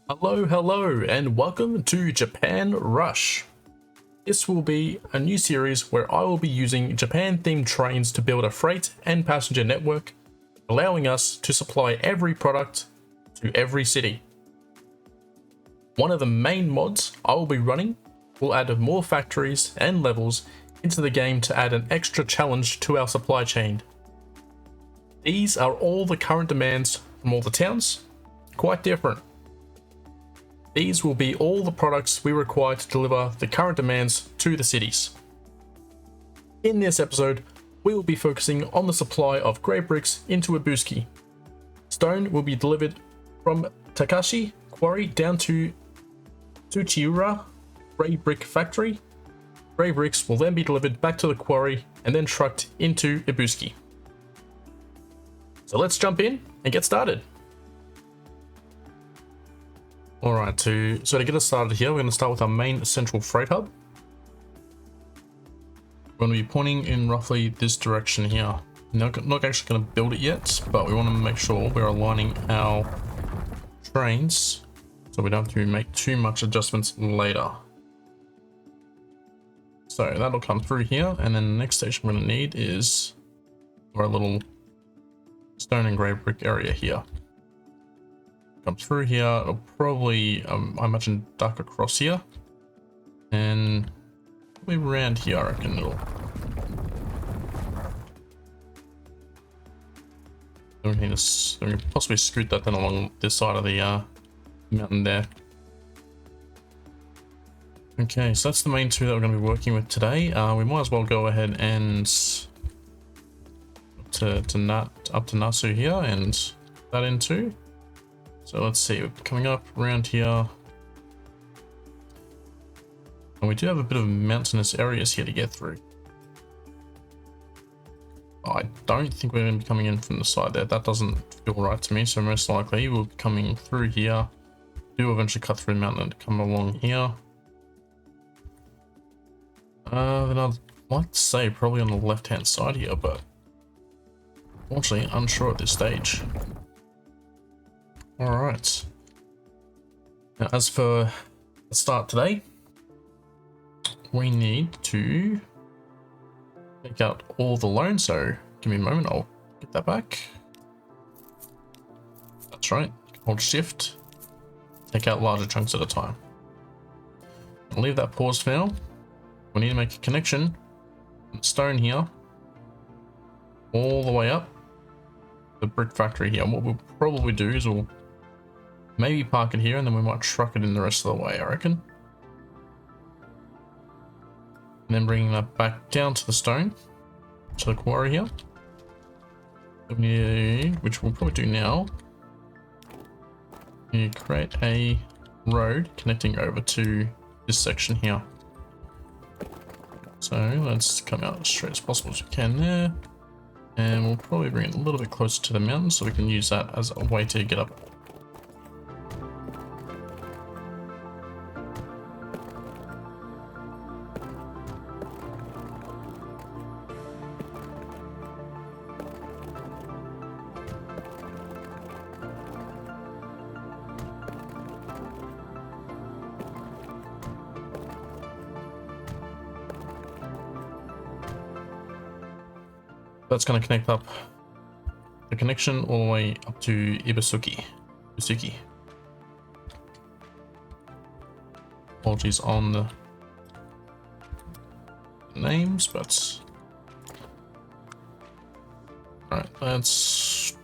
Hello, and welcome to Japan Rush. This will be a new series where I will be using Japan-themed trains to build a freight and passenger network, allowing us to supply every product to every city. One of the main mods I will be running will add more factories and levels into the game to add an extra challenge to our supply chain. These are all the current demands from all the towns, quite different. These will be all the products we require to deliver the current demands to the cities. In this episode, we will be focusing on the supply of grey bricks into Ibusuki. Stone will be delivered from Takashi Quarry down to Tsuchiura Grey Brick Factory. Grey bricks will then be delivered back to the quarry and then trucked into Ibusuki. So let's jump in and get started. Alright, so to get us started here, we're going to start with our main central freight hub. We're going to be pointing in roughly this direction here. Not actually going to build it yet, but we want to make sure we're aligning our trains so we don't have to make too much adjustments later. So that'll come through here, and then the next station we're going to need is our little stone and grey brick area here. Come through here, it'll probably, I imagine, duck across here, and probably around here, I reckon it'll. We can possibly scoot that then along this side of the mountain there. Okay, so that's the main two that we're going to be working with today. We might as well go ahead and up to Nasu here and that into. So let's see, we're coming up around here. And we do have a bit of mountainous areas here to get through. I don't think we're going to be coming in from the side there. That doesn't feel right to me. So most likely we'll be coming through here. Do eventually cut through the mountain and come along here. Then I'd like to say probably on the left-hand side here, but unfortunately unsure at this stage. Alright. Now, as for the start today, we need to take out all the loans. So give me a moment, I'll get that back. That's right. Hold shift, take out larger chunks at a time. I'll leave that paused for now. We need to make a connection from the stone here all the way up the brick factory here. And what we'll probably do is we'll maybe park it here, and then we might truck it in the rest of the way, I reckon. And then bringing that back down to the stone, to the quarry here. Which we'll probably do now. You create a road connecting over to this section here. So let's come out as straight as possible as we can there. And we'll probably bring it a little bit closer to the mountain so we can use that as a way to get up. That's going to connect up the connection all the way up to Ibusuki. Apologies on the names, but alright, let's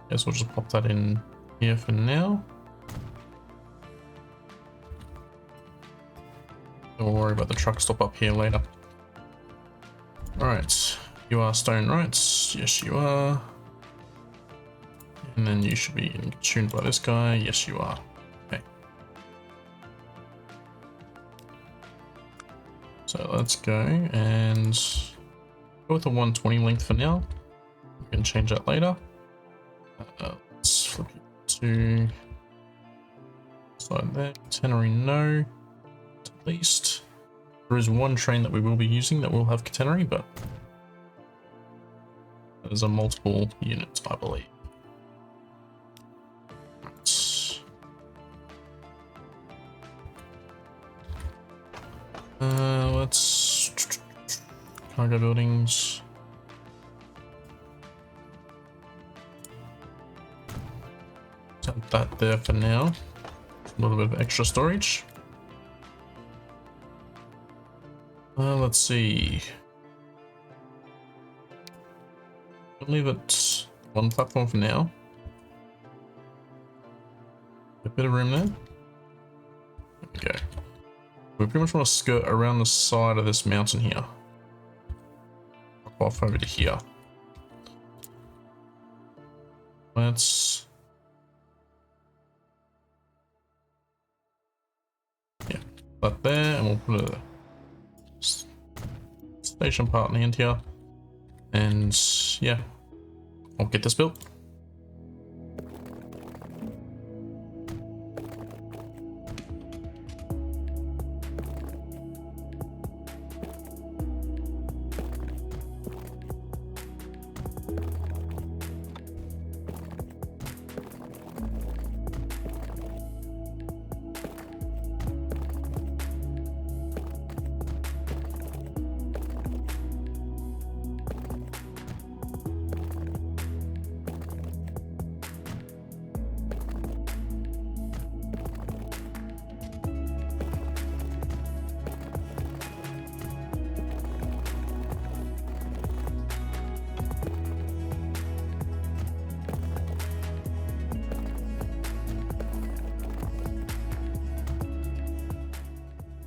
guess we'll just pop that in here for now. We'll worry about the truck stop up here later. Alright, you are stone, right? Yes, you are. And then you should be tuned by this guy. Yes, you are. Okay. So let's go and go with the 120 length for now. We can change that later. Let's flip it to side there. Catenary, no. At least there is one train that we will be using that will have catenary, but There's a multiple units, I believe. Let's cargo buildings. Set that there for now. A little bit of extra storage. Let's see. I'll leave it one platform for now. A bit of room there. There we go. We pretty much want to skirt around the side of this mountain here. Up off over to here. Let's... yeah, that there, and we'll put a station part in the end here. And yeah, I'll get this built.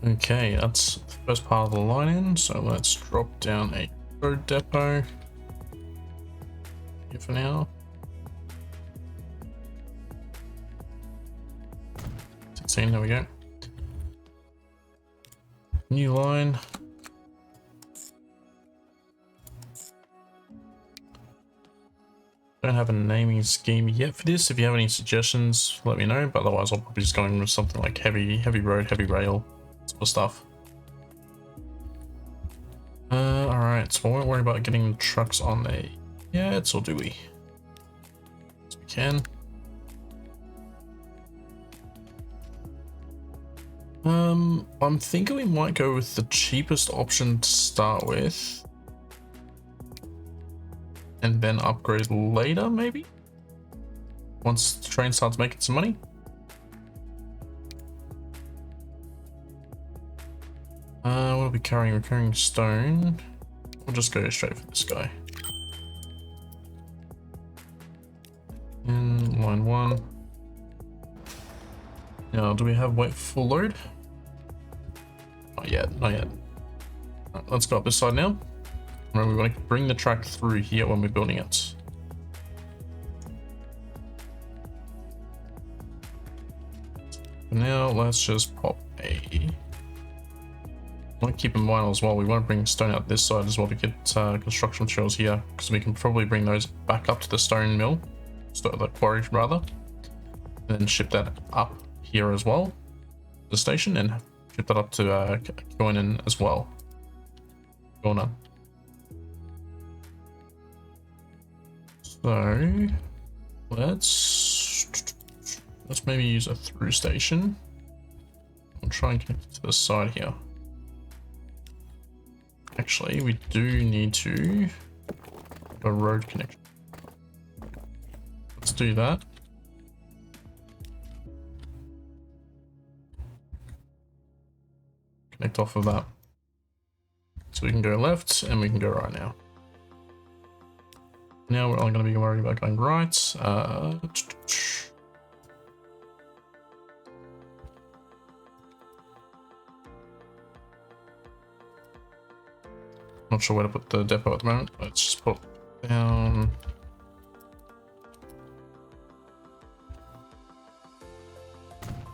Okay, that's the first part of the line in, so let's drop down a road depot here for now. 16, there we go. New line. Don't have a naming scheme yet for this. If you have any suggestions, let me know, but otherwise I'll probably just go in with something like heavy road, heavy rail sort of stuff. Alright, so I won't worry about getting the trucks on there yet, or do we? Yes, we can. I'm thinking we might go with the cheapest option to start with. And then upgrade later, maybe? Once the train starts making some money? What are we carrying? We're carrying stone. We'll just go straight for this guy. In line 1. Now, do we have weight full load? Not yet, not yet. Right, let's go up this side now. Remember, we want to bring the track through here when we're building it. For now, let's just pop a... I want to keep in mind as well, we want to bring stone out this side as well to get construction materials here, because we can probably bring those back up to the stone mill, the quarry rather, and then ship that up here as well, the station, and ship that up to Koinen as well. Koinen. So let's maybe use a through station. I'll try and connect it to the side here. Actually, we do need to have a road connection. Let's do that. Connect off of that. So we can go left and we can go right now. Now we're only going to be worried about going right. Not sure where to put the depot at the moment. Let's just put it down.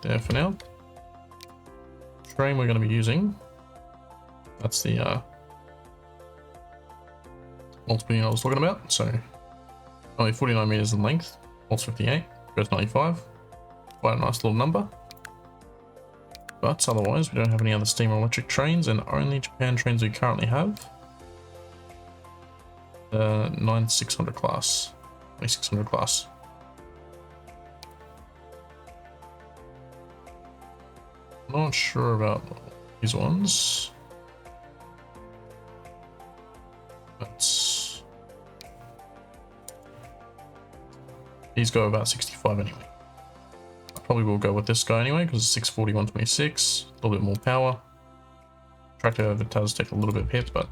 There for now. Train we're going to be using. That's the multiple unit I was talking about. So only 49 meters in length. Pulse 58 goes 95. Quite a nice little number. But otherwise, we don't have any other steam or electric trains, and only Japan trains we currently have. 9600 class. 2600 class. Not sure about these ones. That's... These go about 65 anyway. I probably will go with this guy anyway because it's 640, 126. A little bit more power. Tractor does take a little bit of hit, but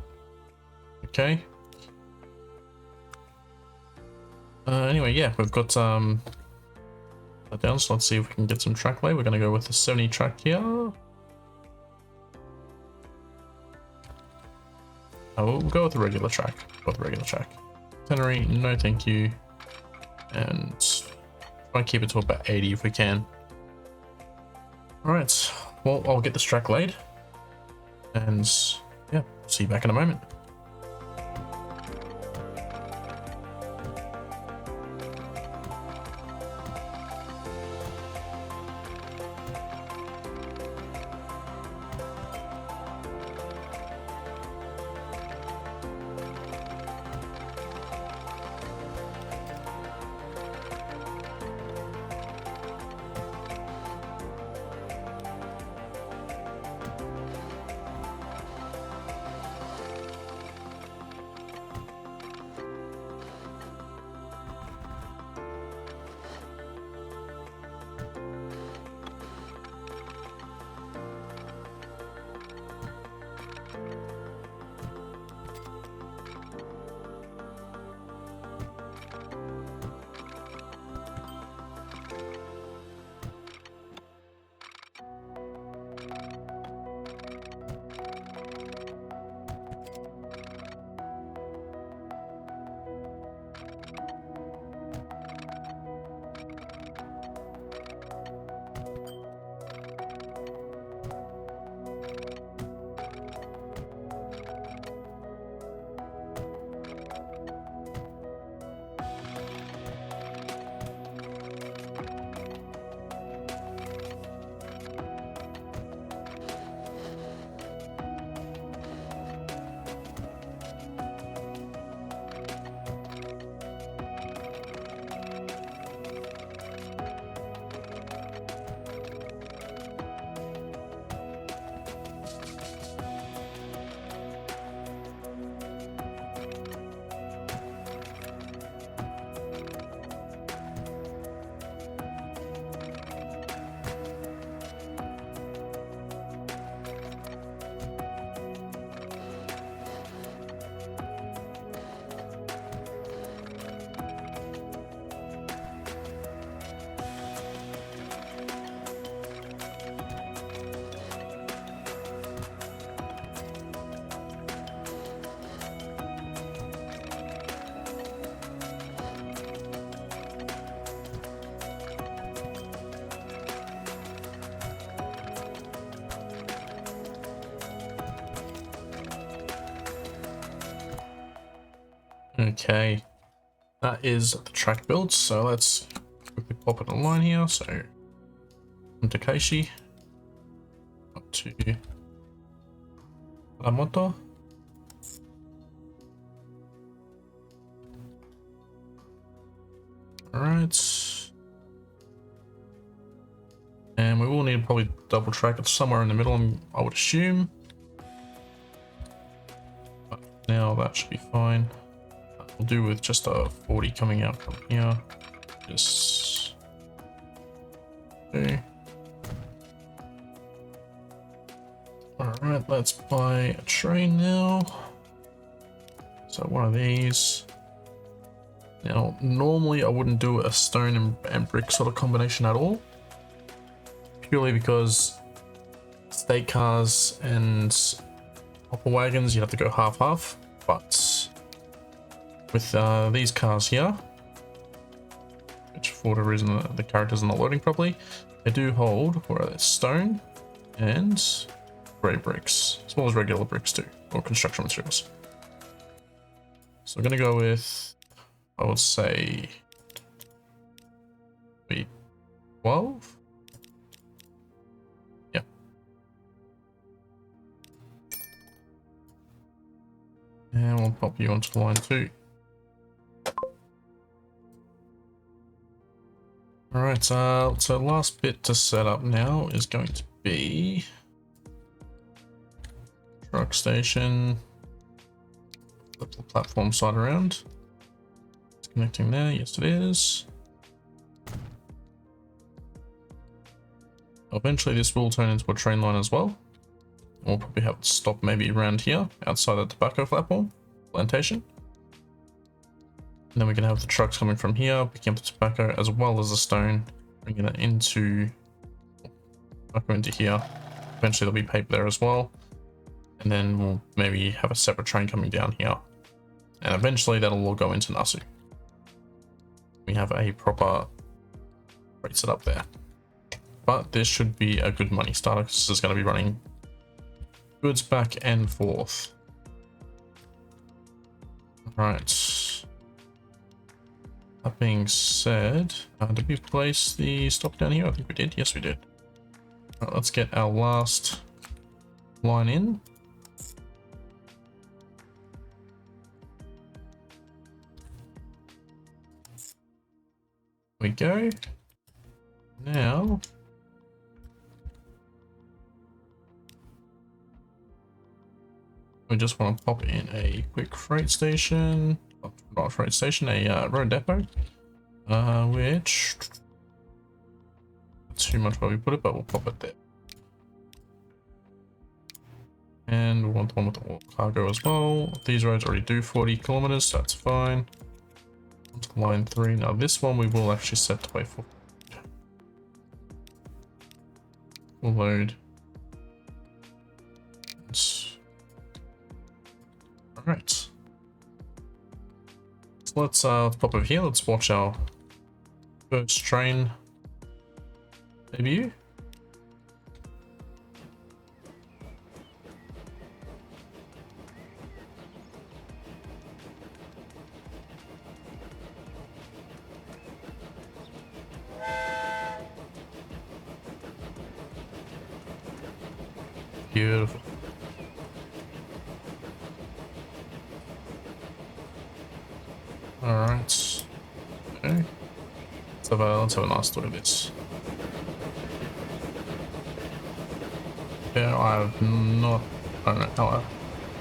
okay. Anyway, yeah, we've got that down, so let's see if we can get some track lay. We're going to go with the 70 track here. We'll go with the regular track. Tennery, no thank you. And try and keep it to about 80 if we can. Alright, well, I'll get this track laid. And yeah, see you back in a moment. Okay, that is the track build, so let's quickly pop it online here. So from Takeishi up to Ramoto. Alright. And we will need to probably double track it somewhere in the middle, I would assume. But now that should be fine. We'll do with just a 40 coming out from here. Just okay. Alright, let's buy a train now. So one of these. Now, normally I wouldn't do a stone and brick sort of combination at all. Purely because state cars and hopper wagons, you have to go half-half. But with these cars here, which for whatever reason the characters are not loading properly, they do hold stone and grey bricks, as well as regular bricks too, or construction materials. So I'm going to go with, I would say, 12? Yeah. And we'll pop you onto line 2. Alright, so last bit to set up now is going to be truck station. Flip the platform side around. It's connecting there, yes it is. Eventually this will turn into a train line as well. We'll probably have to stop maybe around here, outside the tobacco platform, plantation. And then we can have the trucks coming from here, picking up the tobacco as well as the stone, bringing it into here. Eventually there'll be paper there as well. And then we'll maybe have a separate train coming down here. And eventually that'll all go into Nasu. We have a proper rate set up there. But this should be a good money starter because this is going to be running goods back and forth. Right. That being said, did we place the stop down here? I think we did. Yes, we did. Right, let's get our last line in. We go. Now we just want to pop in a quick freight station, not freight station, a road depot, which not too much where we put it, but we'll pop it there. And we want the one with the cargo as well. These roads already do 40 kilometers, so that's fine. Onto line 3. Now this one we will actually set to wait for. We'll load. Alright. So let's pop over here. Let's watch our first train debut. Beautiful. Alright. Okay. Let's have a nice look at this. Yeah, I don't know how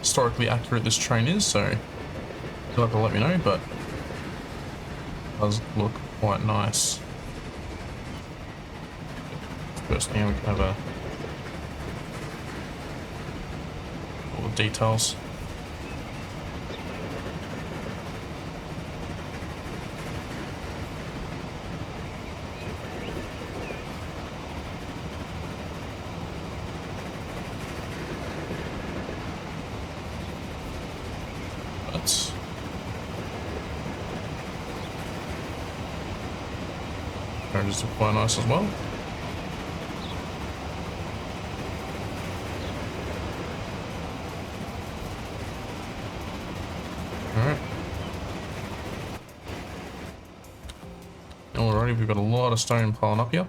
historically accurate this train is, so you'll have to let me know, but it does look quite nice. First thing, we can have all the details. Just look quite nice as well. Alright. Alrighty, we've got a lot of stone piling up here.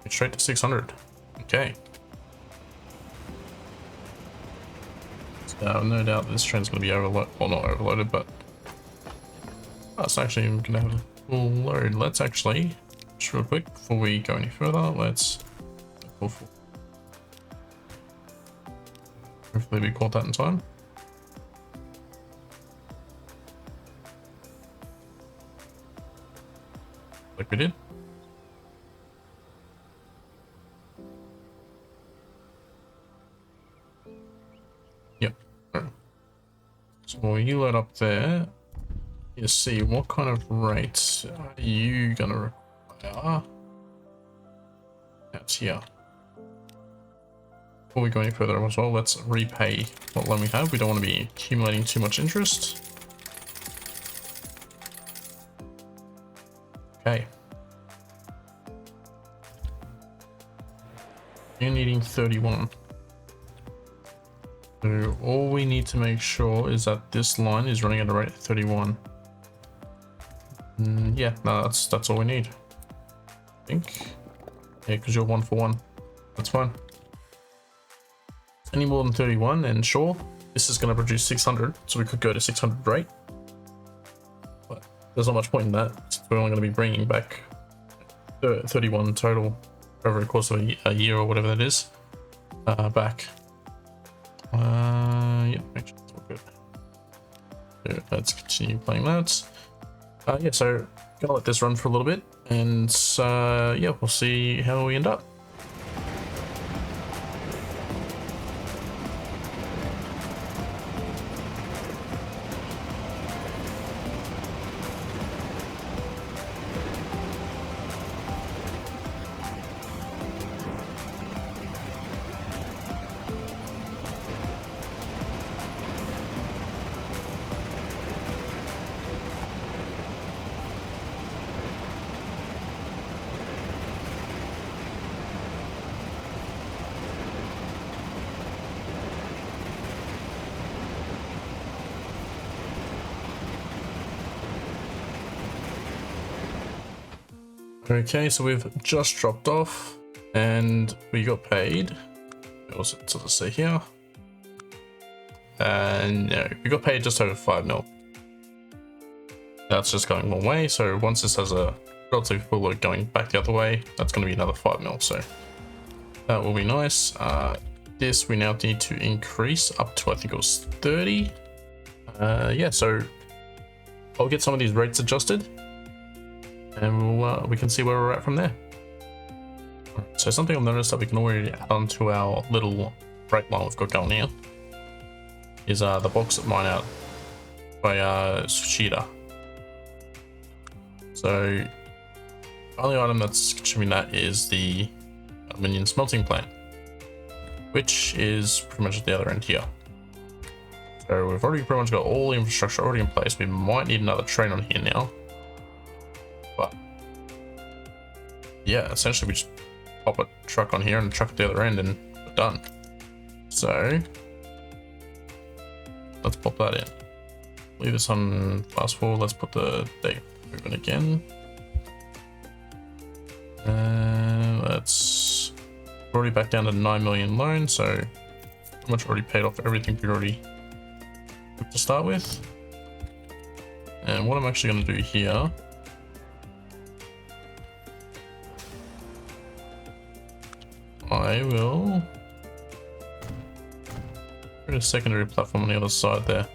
Straight to 600. Okay. So no doubt this train's going to be overloaded, well not overloaded, but that's actually going to have a full load. Let's actually, just real quick, before we go any further, let's go for. Hopefully we caught that in time. Like we did. Yep. Right. So you load up there. You see what kind of rates are you gonna require? That's here. Before we go any further as well, let's repay what loan we have. We don't want to be accumulating too much interest. Okay. You're needing 31. So all we need to make sure is that this line is running at a rate of 31. Yeah, no, that's all we need. I think. Yeah, because you're 1 for 1. That's fine. Any more than 31, and sure, this is going to produce 600, so we could go to 600 rate. But there's not much point in that. We're only going to be bringing back 31 total over the course of a year or whatever that is back. Yeah, make sure it's all good. So let's continue playing that. Yeah, so gonna let this run for a little bit, and yeah, we'll see how we end up. Okay, so we've just dropped off and we got paid. What was it to say here? And no, we got paid just over 5 mil. That's just going one way. So once this has a relatively full load going back the other way, that's going to be another 5 mil. So that will be nice. This we now need to increase up to, I think it was 30. Yeah, so I'll get some of these rates adjusted, and we can see where we're at from there. So something I've noticed that we can already add onto our little rate line we've got going here is the bauxite mine out by Sushida. So the only item that's consuming that is the aluminium smelting plant, which is pretty much at the other end here. So we've already pretty much got all the infrastructure already in place. We might need another train on here now. But yeah, essentially we just pop a truck on here and a truck at the other end and we're done. So let's pop that in. Leave this on fast forward. Let's put the date moving again. Let's already back down to 9 million loan, so pretty much already paid off everything we already to start with. And what I'm actually going to do here, I will put a secondary platform on the other side there.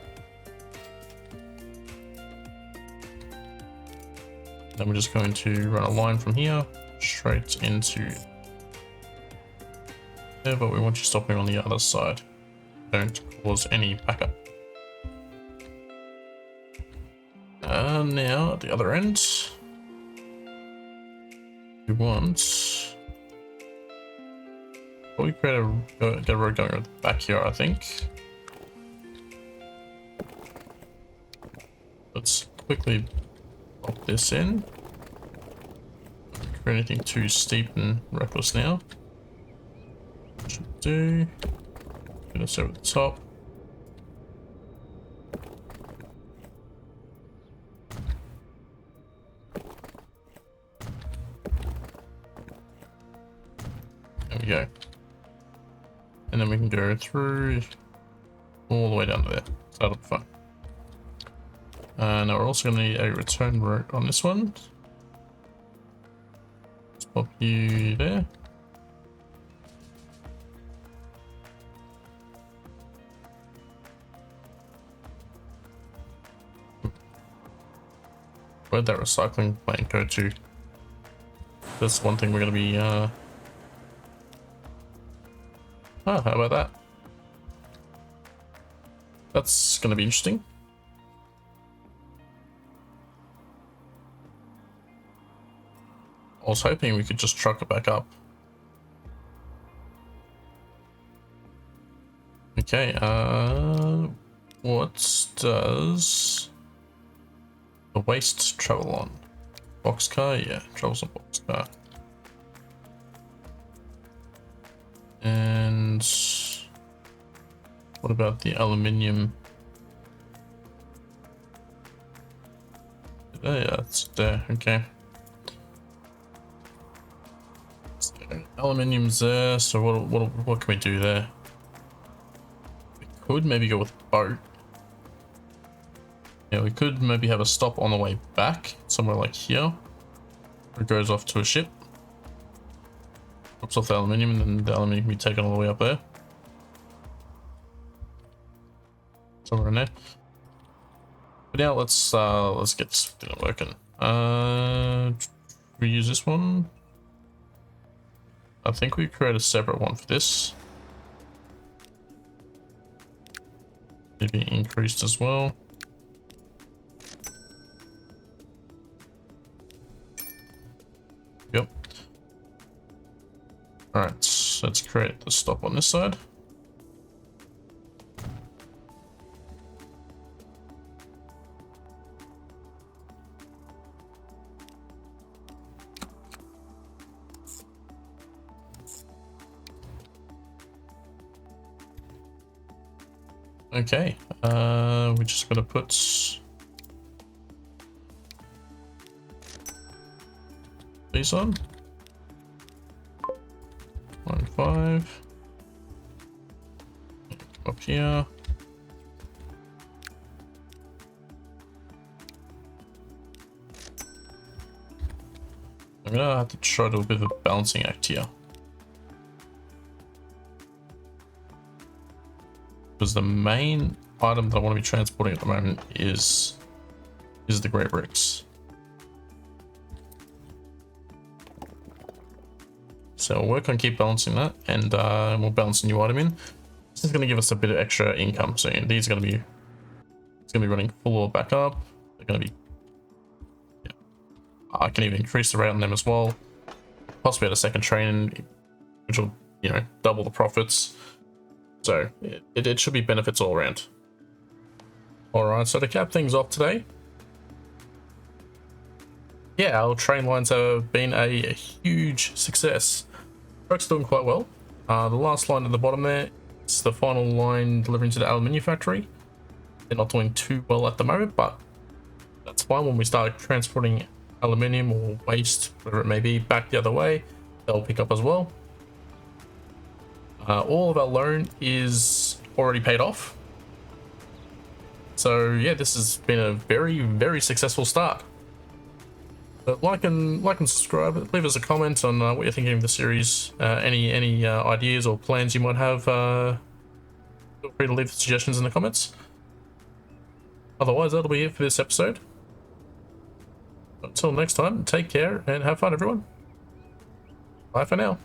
Then we're just going to run a line from here straight into there, but we want you stopping on the other side. Don't cause any backup. Now at the other end, we want probably create get a road going back here, I think. Let's quickly pop this in. Don't create anything too steep and reckless now. Should do. Get us over the top. There we go. And then we can go through all the way down to there. So that'll be fun. Now we're also going to need a return route on this one. Let's pop you there. Where'd that recycling plant go to? That's one thing we're going to be how about that? That's going to be interesting. I was hoping we could just truck it back up. Okay, what does the waste travel on? Boxcar? Yeah, travels on boxcar. And what about the aluminium? Yeah, it's there. Okay. So, aluminium's there. So what can we do there? We could maybe go with boat. Yeah, we could maybe have a stop on the way back, somewhere like here. It goes off to a ship. Drops off the aluminium, and then the aluminium can be taken all the way up there. Somewhere in there. But now let's get this thing working. We use this one. I think we create a separate one for this. Maybe increased as well. Yep. Alright, so let's create the stop on this side. Okay, we just gotta put these on. 1.5 up here. I'm gonna have to try to do a bit of a balancing act here. Because the main item that I want to be transporting at the moment is the grey bricks. So we'll work on keep balancing that, and we'll balance a new item in. This is going to give us a bit of extra income. So these are going to be running full or backup. They're going to be, yeah. I can even increase the rate on them as well. Possibly add a second train, which will, you know, double the profits. So it should be benefits all around. Alright, so to cap things off today, yeah, our train lines have been a huge success. Truck's doing quite well. The last line at the bottom there is the final line delivering to the aluminium factory. They're not doing too well at the moment, but that's fine. When we start transporting aluminium or waste, whatever it may be, back the other way, they'll pick up as well. All of our loan is already paid off. So yeah, this has been a very, very successful start. But like and subscribe. Leave us a comment on what you're thinking of the series. Any ideas or plans you might have. Feel free to leave suggestions in the comments. Otherwise, that'll be it for this episode. Until next time, take care and have fun, everyone. Bye for now.